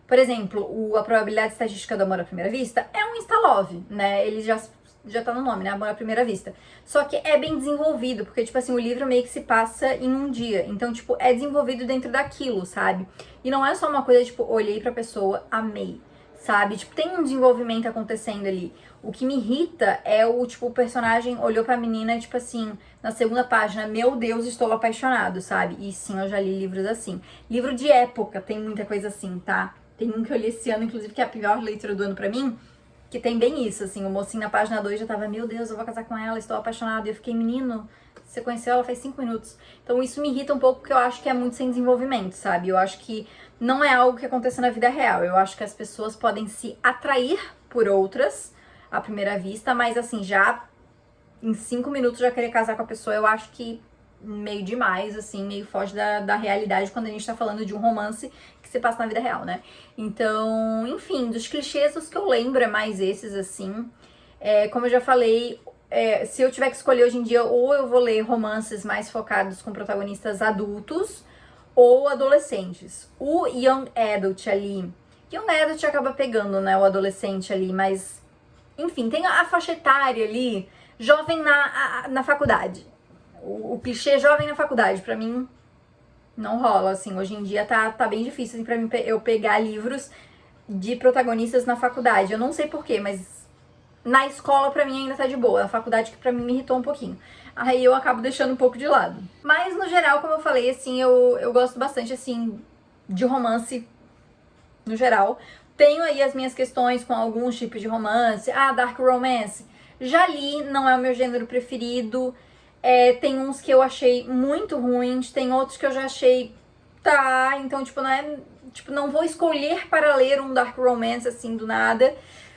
[SPEAKER 1] por exemplo, a probabilidade estatística do amor à primeira vista é um insta-love, né? Ele já tá no nome, né? Amor à primeira vista. Só que é bem desenvolvido, porque, tipo assim, o livro meio que se passa em um dia. Então, tipo, é desenvolvido dentro daquilo, sabe? E não é só uma coisa, tipo, olhei pra pessoa, amei, sabe? Tipo, tem um desenvolvimento acontecendo ali. O que me irrita é o, tipo, o personagem olhou pra menina, tipo assim, na segunda página, meu Deus, estou apaixonado, sabe? E sim, eu já li livros assim. Livro de época, tem muita coisa assim, tá? Tem um que eu li esse ano, inclusive, que é a pior leitura do ano pra mim, que tem bem isso, assim, o mocinho na página 2 já tava, meu Deus, eu vou casar com ela, estou apaixonado. E eu fiquei, menino, você conheceu ela faz 5 minutos. Então isso me irrita um pouco, porque eu acho que é muito sem desenvolvimento, sabe? Eu acho que não é algo que acontece na vida real. Eu acho que as pessoas podem se atrair por outras à primeira vista, mas assim, já em 5 minutos já querer casar com a pessoa, eu acho que meio demais, assim, meio foge da realidade quando a gente tá falando de um romance que se passa na vida real, né? Então, enfim, dos clichês, os que eu lembro é mais esses, assim. Como eu já falei, se eu tiver que escolher hoje em dia, ou eu vou ler romances mais focados com protagonistas adultos ou adolescentes. O Young Adult ali, Young Adult acaba pegando, né, o adolescente ali, mas enfim, tem a faixa etária ali, jovem na faculdade. O clichê jovem na faculdade, pra mim, não rola, assim. Hoje em dia tá bem difícil, assim, pra mim eu pegar livros de protagonistas na faculdade. Eu não sei porquê, mas na escola pra mim ainda tá de boa. Na faculdade que pra mim me irritou um pouquinho. Aí eu acabo deixando um pouco de lado. Mas no geral, como eu falei, assim, eu gosto bastante, assim, de romance no geral. Tenho aí as minhas questões com alguns tipos de romance. Dark romance. Já li, não é o meu gênero preferido. Tem uns que eu achei muito ruins, tem outros que eu já achei tá, então, tipo, não vou escolher para ler um dark romance, assim, do nada,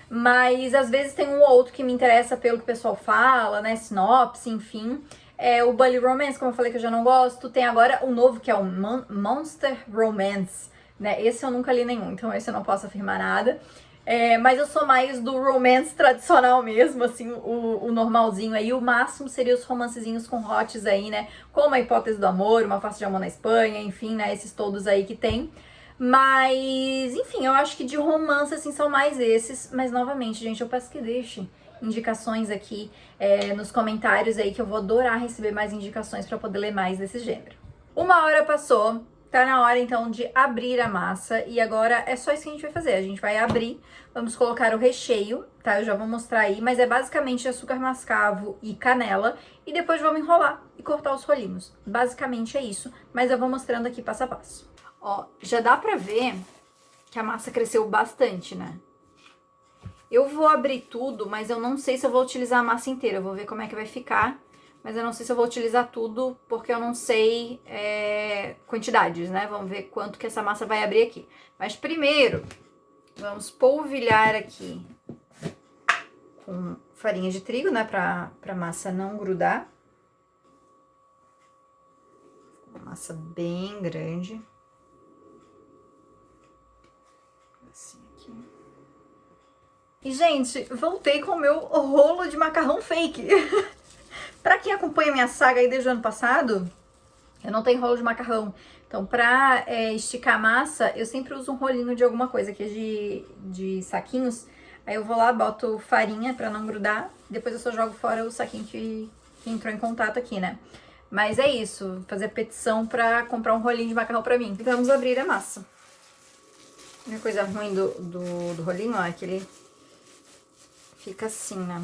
[SPEAKER 1] mas às vezes tem um ou outro que me interessa pelo que o pessoal fala, né, sinopse, enfim. O bully romance, como eu falei que eu já não gosto. Tem agora o novo, que é o Monster Romance, né, esse eu nunca li nenhum, então esse eu não posso afirmar nada. Mas eu sou mais do romance tradicional mesmo, assim, o normalzinho aí. O máximo seria os romancezinhos com hots aí, né? Como A Hipótese do Amor, Uma Face de Amor na Espanha, enfim, né? Esses todos aí que tem. Mas, enfim, eu acho que de romance, assim, são mais esses. Mas, novamente, gente, eu peço que deixe indicações aqui nos comentários aí, que eu vou adorar receber mais indicações pra poder ler mais desse gênero. 1 hora passou. Tá na hora, então, de abrir a massa. E agora é só isso que a gente vai fazer. A gente vai abrir, vamos colocar o recheio, tá? Eu já vou mostrar aí, mas é basicamente açúcar mascavo e canela. E depois vamos enrolar e cortar os rolinhos. Basicamente é isso, mas eu vou mostrando aqui passo a passo. Ó, já dá pra ver que a massa cresceu bastante, né? Eu vou abrir tudo, mas eu não sei se eu vou utilizar a massa inteira. Eu vou ver como é que vai ficar. Mas eu não sei se eu vou utilizar tudo, porque eu não sei quantidades, né? Vamos ver quanto que essa massa vai abrir aqui. Mas primeiro, vamos polvilhar aqui com farinha de trigo, né? Pra massa não grudar. Uma massa bem grande. Assim aqui. E, gente, voltei com o meu rolo de macarrão fake. Pra quem acompanha minha saga aí desde o ano passado, eu não tenho rolo de macarrão. Então, pra esticar a massa, eu sempre uso um rolinho de alguma coisa, que é de saquinhos. Aí eu vou lá, boto farinha pra não grudar. Depois eu só jogo fora o saquinho que entrou em contato aqui, né? Mas é isso, fazer petição pra comprar um rolinho de macarrão pra mim. Então, vamos abrir a massa. A única coisa ruim do rolinho, ó, é que ele fica assim, né?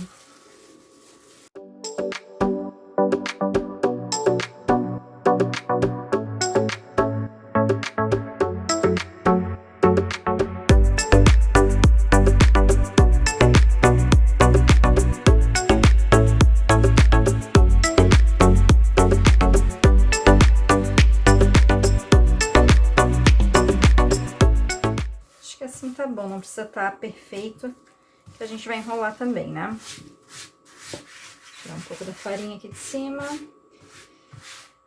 [SPEAKER 1] Tá bom, não precisa estar perfeito, que a gente vai enrolar também, né? Tirar um pouco da farinha aqui de cima.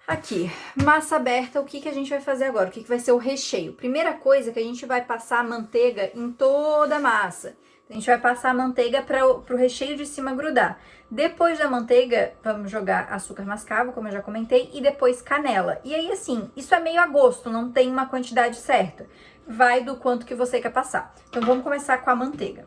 [SPEAKER 1] Aqui, massa aberta, o que a gente vai fazer agora? O que vai ser o recheio? Primeira coisa que a gente vai passar a manteiga em toda a massa. A gente vai passar a manteiga para o recheio de cima grudar. Depois da manteiga, vamos jogar açúcar mascavo, como eu já comentei, e depois canela. E aí, assim, isso é meio a gosto, não tem uma quantidade certa. Vai do quanto que você quer passar. Então, vamos começar com a manteiga.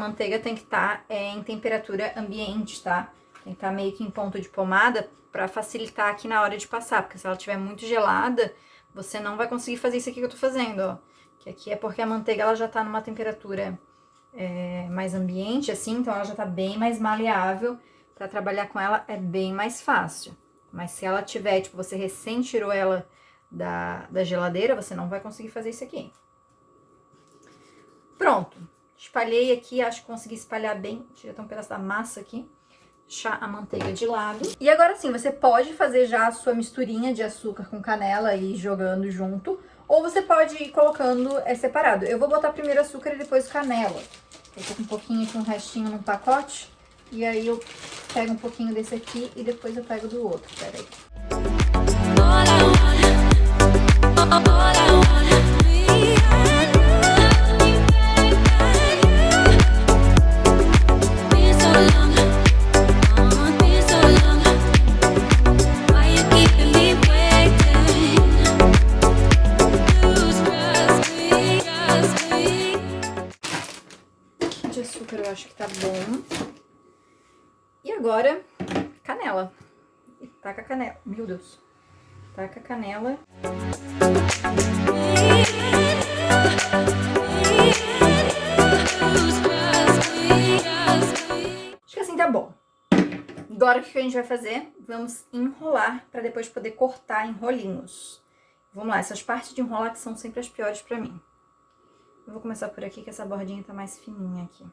[SPEAKER 1] manteiga tem que estar em temperatura ambiente, tá? Tem que estar meio que em ponto de pomada pra facilitar aqui na hora de passar, porque se ela estiver muito gelada, você não vai conseguir fazer isso aqui que eu tô fazendo, ó. Que aqui é porque a manteiga ela já tá numa temperatura mais ambiente, assim, então ela já tá bem mais maleável. Pra trabalhar com ela é bem mais fácil. Mas se ela tiver, tipo, você recém tirou ela da geladeira, você não vai conseguir fazer isso aqui. Pronto. Espalhei aqui, acho que consegui espalhar bem. Tirei até um pedaço da massa aqui. Deixar a manteiga de lado. E agora sim, você pode fazer já a sua misturinha de açúcar com canela e ir jogando junto. Ou você pode ir colocando separado. Eu vou botar primeiro açúcar e depois canela. Eu tô com um pouquinho aqui, um restinho no pacote. E aí eu pego um pouquinho desse aqui e depois eu pego do outro. Pera aí. De açúcar eu acho que tá bom. E agora, canela. E taca a canela. Meu Deus. Taca a canela. Acho que assim tá bom. Agora o que a gente vai fazer? Vamos enrolar para depois poder cortar em rolinhos. Vamos lá, essas partes de enrolar que são sempre as piores pra mim. Eu vou começar por aqui, que essa bordinha tá mais fininha aqui.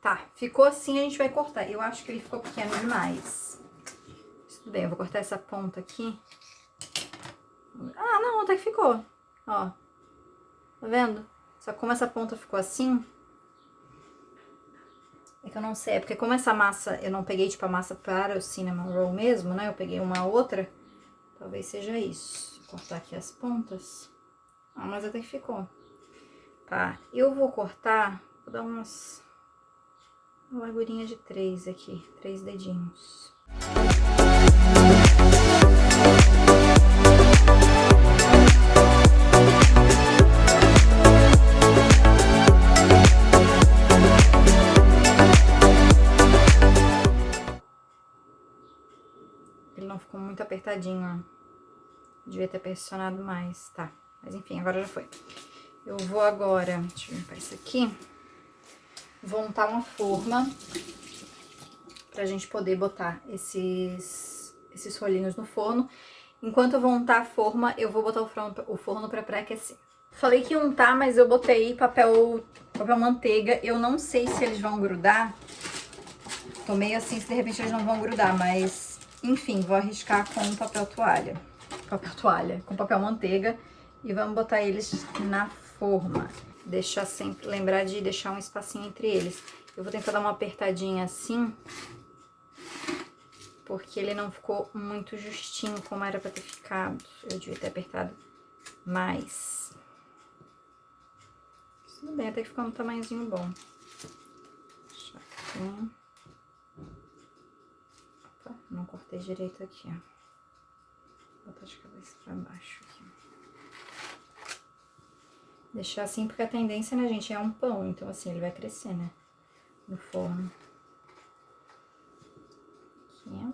[SPEAKER 1] Tá, ficou assim, a gente vai cortar. Eu acho que ele ficou pequeno demais. Tudo bem, eu vou cortar essa ponta aqui. Ah, não, até que ficou. Ó. Tá vendo? Só que como essa ponta ficou assim... É que eu não sei. É porque como essa massa... Eu não peguei, tipo, a massa para o cinnamon roll mesmo, né? Eu peguei uma outra. Talvez seja isso. Vou cortar aqui as pontas. Ah, mas até que ficou. Tá. Eu vou cortar... Vou dar uma largurinha de 3 aqui. 3 dedinhos. Ele não ficou muito apertadinho, ó. Devia ter pressionado mais, tá. Mas enfim, agora já foi. Eu vou agora, deixa eu limpar isso aqui. Vou untar uma forma pra gente poder botar esses rolinhos no forno. Enquanto eu vou untar a forma, eu vou botar o forno pra pré-aquecer. Falei que ia untar, mas eu botei papel manteiga. Eu não sei se eles vão grudar. Tô meio assim, se de repente eles não vão grudar, mas... Enfim, vou arriscar com papel toalha. Com papel manteiga. E vamos botar eles na forma. Deixar sempre, lembrar de deixar um espacinho entre eles. Eu vou tentar dar uma apertadinha assim. Porque ele não ficou muito justinho como era pra ter ficado. Eu devia ter apertado mais. Tudo bem, até que ficou um tamanhozinho bom. Deixa aqui. Não cortei direito aqui, ó. Vou botar de cabeça pra baixo aqui. Deixar assim, porque a tendência, né, gente, é um pão. Então, assim, ele vai crescer, né? No forno. Aqui, ó.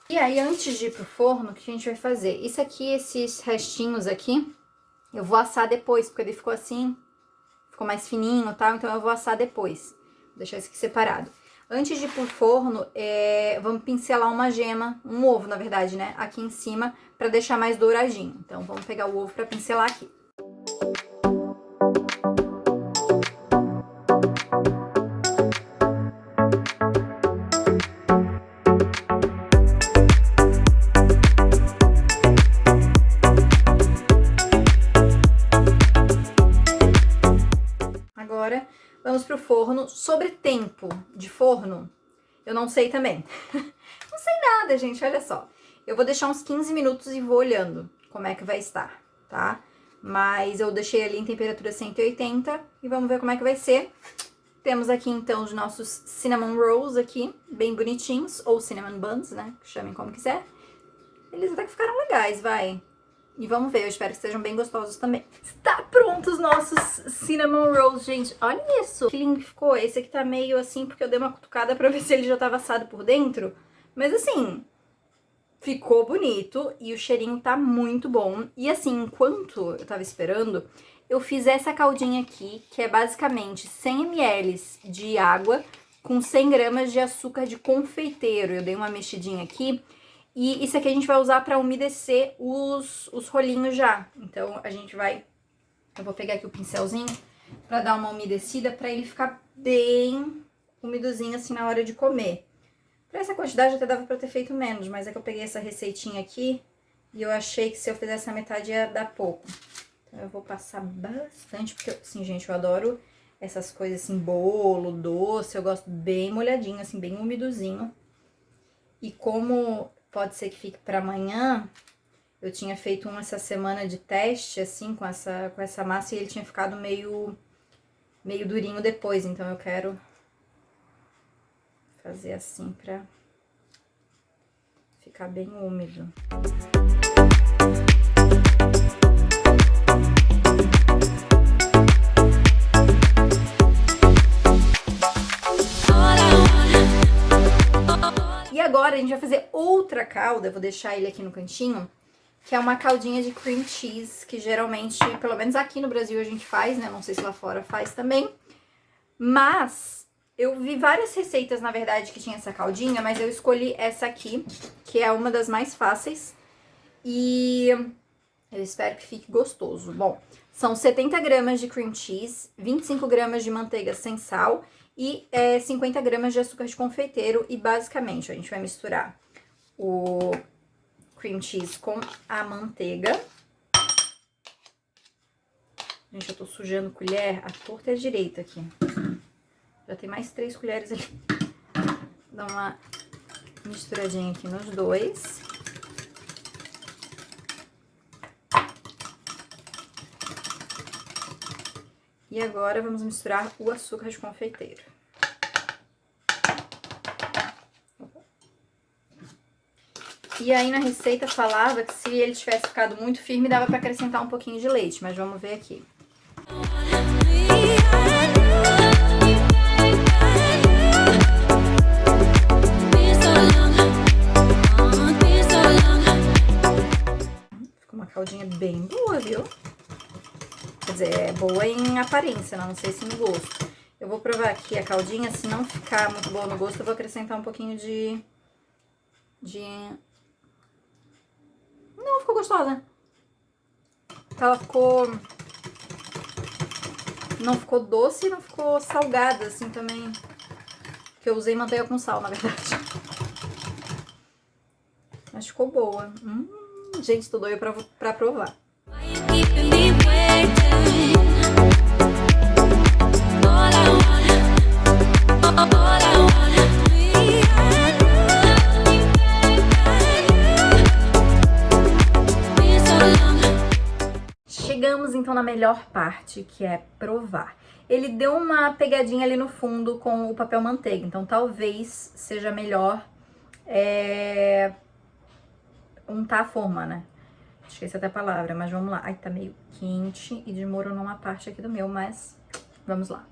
[SPEAKER 1] E aí, antes de ir pro forno, o que a gente vai fazer? Isso aqui, esses restinhos aqui, eu vou assar depois, porque ele ficou assim, ficou mais fininho e tal. Então, eu vou assar depois. Vou deixar isso aqui separado. Antes de ir pro forno, vamos pincelar uma gema, um ovo, na verdade, né? Aqui em cima, pra deixar mais douradinho. Então, vamos pegar o ovo pra pincelar aqui. Agora, vamos pro forno. Sobre tempo de forno, eu não sei também. Não sei nada, gente, olha só. Eu vou deixar uns 15 minutos e vou olhando como é que vai estar, tá? Mas eu deixei ali em temperatura 180 e vamos ver como é que vai ser. Temos aqui, então, os nossos cinnamon rolls aqui, bem bonitinhos, ou cinnamon buns, né? Chamem como quiser. Eles até que ficaram legais, vai. E vamos ver, eu espero que estejam bem gostosos também. Está pronto os nossos cinnamon rolls, gente. Olha isso, que lindo que ficou. Esse aqui tá meio assim, porque eu dei uma cutucada pra ver se ele já tava assado por dentro. Mas assim, ficou bonito e o cheirinho tá muito bom. E assim, enquanto eu tava esperando, eu fiz essa caldinha aqui, que é basicamente 100 ml de água com 100 gramas de açúcar de confeiteiro. Eu dei uma mexidinha aqui. E isso aqui a gente vai usar pra umedecer os rolinhos já. Então, a gente vai... Eu vou pegar aqui o pincelzinho pra dar uma umedecida, pra ele ficar bem umidozinho assim na hora de comer. Pra essa quantidade até dava pra ter feito menos, mas é que eu peguei essa receitinha aqui e eu achei que se eu fizesse a metade ia dar pouco. Então, eu vou passar bastante, porque, assim, gente, eu adoro essas coisas assim, bolo, doce, eu gosto bem molhadinho, assim, bem umidozinho. E como pode ser que fique para amanhã, eu tinha feito essa semana de teste, assim, com essa massa, e ele tinha ficado meio durinho depois, então eu quero fazer assim pra ficar bem úmido. E agora a gente vai fazer outra calda, eu vou deixar ele aqui no cantinho, que é uma caldinha de cream cheese, que geralmente, pelo menos aqui no Brasil a gente faz, né? Não sei se lá fora faz também. Mas eu vi várias receitas, na verdade, que tinha essa caldinha, mas eu escolhi essa aqui, que é uma das mais fáceis. E eu espero que fique gostoso. Bom, são 70 gramas de cream cheese, 25 gramas de manteiga sem sal e 50 gramas de açúcar de confeiteiro. E basicamente a gente vai misturar o cream cheese com a manteiga. Gente, eu tô sujando colher à torta e à direita aqui. Já tem mais 3 colheres ali. Dá uma misturadinha aqui nos dois. E agora vamos misturar o açúcar de confeiteiro. E aí na receita falava que se ele tivesse ficado muito firme, dava pra acrescentar um pouquinho de leite, mas vamos ver aqui. Ficou uma caldinha bem boa, viu? Quer dizer, é boa em aparência, não sei se no gosto. Eu vou provar aqui a caldinha, se não ficar muito boa no gosto, eu vou acrescentar um pouquinho de... Não, ficou gostosa. Ela ficou... Não ficou doce e não ficou salgada, assim, também. Porque eu usei manteiga com sal, na verdade. Mas ficou boa. Gente, tô doida pra provar. Chegamos então na melhor parte, que é provar. Ele deu uma pegadinha ali no fundo com o papel manteiga, então talvez seja melhor untar a forma, né? Esqueci até a palavra, mas vamos lá. Ai, tá meio quente e desmoronou uma parte aqui do meu, mas vamos lá.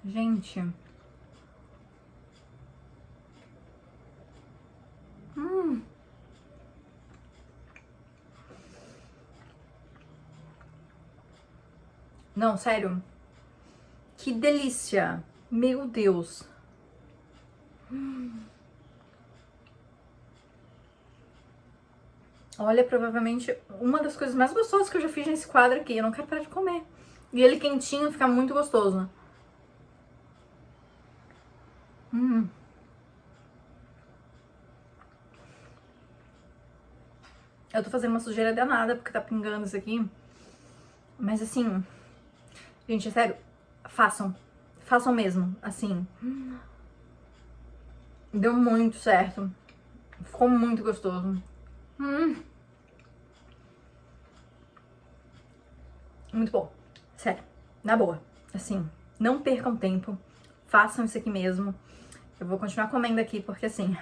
[SPEAKER 1] Gente... Não, sério. Que delícia. Meu Deus. Olha, provavelmente uma das coisas mais gostosas que eu já fiz nesse quadro aqui. Eu não quero parar de comer. E ele quentinho fica muito gostoso. Eu tô fazendo uma sujeira danada porque tá pingando isso aqui. Mas assim, Gente, é sério, façam. Façam mesmo, assim. Deu muito certo. Ficou muito gostoso. Muito bom. Sério, na boa. Assim, não percam tempo. Façam isso aqui mesmo. Eu vou continuar comendo aqui porque, assim,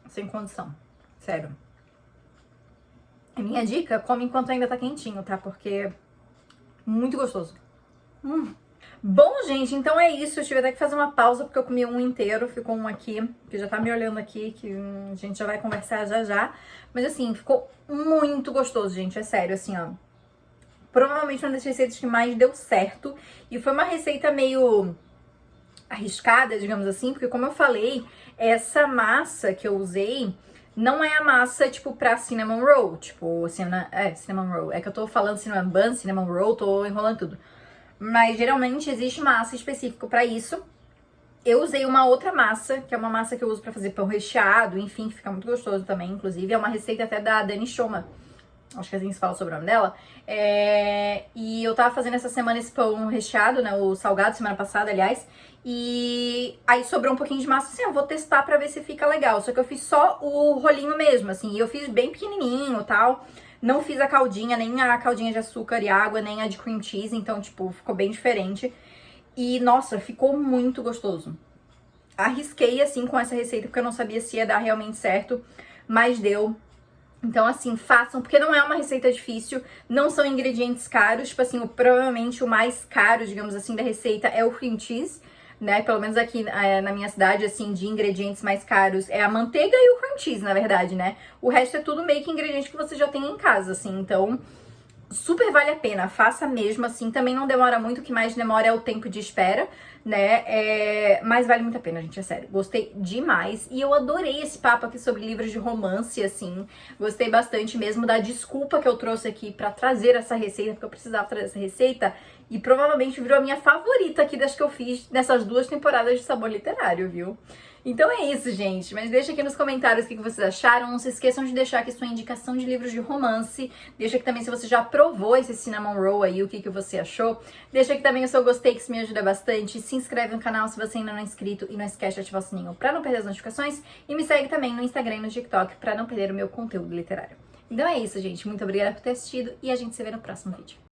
[SPEAKER 1] sem condição. Sério. A minha dica, come enquanto ainda tá quentinho, tá? Porque muito gostoso. Bom, gente, então é isso. Eu tive até que fazer uma pausa porque eu comi um inteiro. Ficou um aqui, que já tá me olhando aqui, que a gente já vai conversar já já. Mas assim, ficou muito gostoso, gente. É sério, assim, ó. Provavelmente uma das receitas que mais deu certo. E foi uma receita meio arriscada, digamos assim, porque como eu falei, essa massa que eu usei não é a massa, tipo, pra cinnamon roll. Tipo, cinnamon roll. É que eu tô falando cinnamon bun, cinnamon roll, tô enrolando tudo. Mas geralmente existe massa específica pra isso. Eu usei uma outra massa, que é uma massa que eu uso pra fazer pão recheado, enfim, que fica muito gostoso também, inclusive. É uma receita até da Dani Schoma. Acho que assim se fala sobre o nome dela. E eu tava fazendo essa semana esse pão recheado, né? O salgado, semana passada, aliás. E aí sobrou um pouquinho de massa, assim, eu vou testar pra ver se fica legal. Só que eu fiz só o rolinho mesmo, assim. E eu fiz bem pequenininho e tal. Não fiz a caldinha, nem a caldinha de açúcar e água, nem a de cream cheese. Então, tipo, ficou bem diferente. E, nossa, ficou muito gostoso. Arrisquei, assim, com essa receita, porque eu não sabia se ia dar realmente certo. Mas deu. Então, assim, façam, porque não é uma receita difícil, não são ingredientes caros, tipo assim, provavelmente o mais caro, digamos assim, da receita é o cream cheese, né? Pelo menos aqui na minha cidade, assim, de ingredientes mais caros é a manteiga e o cream cheese, na verdade, né? O resto é tudo meio que ingrediente que você já tem em casa, assim, então super vale a pena, faça mesmo, assim, também não demora muito, o que mais demora é o tempo de espera, né, mas vale muito a pena, gente, é sério, gostei demais, e eu adorei esse papo aqui sobre livros de romance, assim, gostei bastante mesmo da desculpa que eu trouxe aqui pra trazer essa receita, porque eu precisava trazer essa receita, e provavelmente virou a minha favorita aqui das que eu fiz nessas 2 temporadas de Sabor Literário, viu? Então é isso, gente. Mas deixa aqui nos comentários o que vocês acharam. Não se esqueçam de deixar aqui sua indicação de livros de romance. Deixa aqui também se você já provou esse cinnamon roll aí, o que você achou. Deixa aqui também o seu gostei, que isso me ajuda bastante. Se inscreve no canal se você ainda não é inscrito e não esquece de ativar o sininho pra não perder as notificações. E me segue também no Instagram e no TikTok pra não perder o meu conteúdo literário. Então é isso, gente. Muito obrigada por ter assistido e a gente se vê no próximo vídeo.